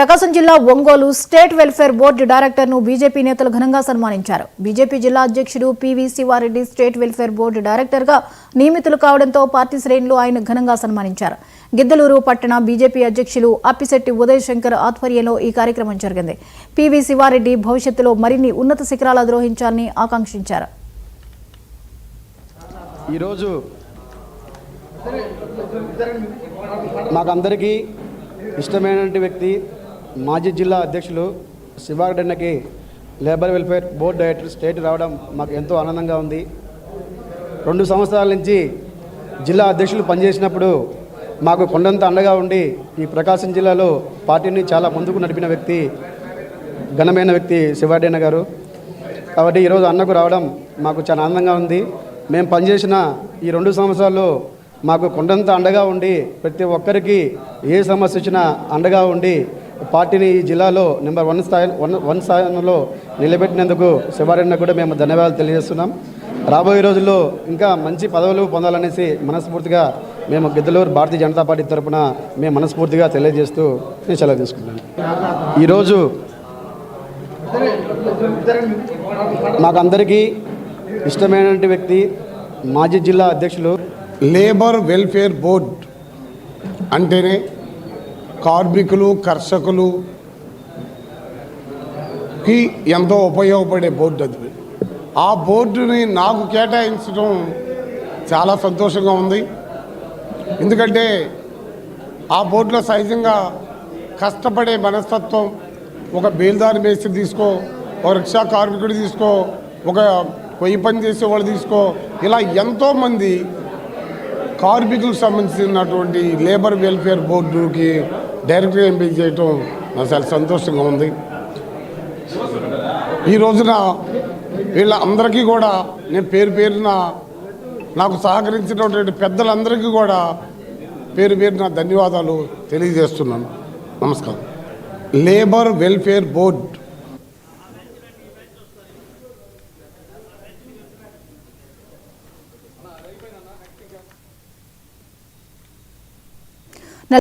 ప్రకాశం జిల్లా Ongole state welfare board డైరెక్టర్ను BJP నేతలు ఘనంగా సన్మానించారు. బీజేపీ జిల్లా అధ్యక్షుడు PV Sivareddy state welfare board డైరెక్టర్గా నియమితులు కావడంతో పార్టీ శ్రేణులు ఆయన ఘనంగా సన్మానించారు. గిద్దలూరు పట్టణ బీజేపీ అధ్యక్షులు అప్పిశెట్టి ఉదయ్ శంకర్ ఆధ్వర్యంలో ఈ కార్యక్రమం జరిగింది. పివి శివారెడ్డి భవిష్యత్తులో మరిన్ని ఉన్నత శిఖరాలు అధిరోహించాలని ఆకాంక్షించారు. ఈరోజు మాకందరికీ ఇష్టమైన వ్యక్తి మాజీ జిల్లా అధ్యక్షులు శివారెడ్డికి labour welfare board director state రావడం మాకు ఎంతో ఆనందంగా ఉంది. 2 సంవత్సరాల నుంచి జిల్లా అధ్యక్షులు పనిచేసినప్పుడు మాకు కొండంత అండగా ఉండి ఈ ప్రకాశం జిల్లాలో పార్టీని చాలా ముందుకు నడిపిన వ్యక్తి, ఘనమైన వ్యక్తి శివారెడ్డి గారు. కాబట్టి ఈరోజు అన్నకు రావడం మాకు చాలా ఆనందంగా ఉంది. మేము పనిచేసిన ఈ 2 సంవత్సరాల్లో మాకు కొండంత అండగా ఉండి ప్రతి ఒక్కరికి ఏ సమస్య వచ్చినా అండగా ఉండి పార్టీని ఈ జిల్లాలో నెంబర్ 1 స్థానంలో నిలబెట్టినందుకు శివారెడ్డిని కూడా మేము ధన్యవాదాలు తెలియజేస్తున్నాం. రాబోయే రోజుల్లో ఇంకా మంచి పదవులు పొందాలనేసి మనస్ఫూర్తిగా మేము గిద్దలూరు భారతీయ జనతా పార్టీ తరఫున మేము మనస్ఫూర్తిగా తెలియజేస్తూ నేను సెలవు తీసుకుంటాను. ఈరోజు మాకందరికీ ఇష్టమైన వ్యక్తి మాజీ జిల్లా అధ్యక్షులు లేబర్ వెల్ఫేర్ బోర్డ్ అంటేనే కార్మికులు కర్షకులుకి ఎంతో ఉపయోగపడే బోర్డు అది. ఆ బోర్డుని నాకు కేటాయించడం చాలా సంతోషంగా ఉంది. ఎందుకంటే ఆ బోర్డులో సహజంగా కష్టపడే మనస్తత్వం, ఒక బేల్దారి మేస్త్రి తీసుకో, ఒక రిక్షా కార్మికుడు తీసుకో, ఒక కొయ్యి పని చేసేవాళ్ళు తీసుకో, ఇలా ఎంతోమంది కార్మికులకు సంబంధించినటువంటి లేబర్ వెల్ఫేర్ బోర్డుకి డైరెక్ట్గా ఎంపిక చేయటం నాకు చాలా సంతోషంగా ఉంది. ఈ రోజున వీళ్ళందరికీ కూడా నేను పేరున నాకు సహకరించినటువంటి పెద్దలందరికీ కూడా పేరున ధన్యవాదాలు తెలియజేస్తున్నాను. నమస్కారం. Labour welfare board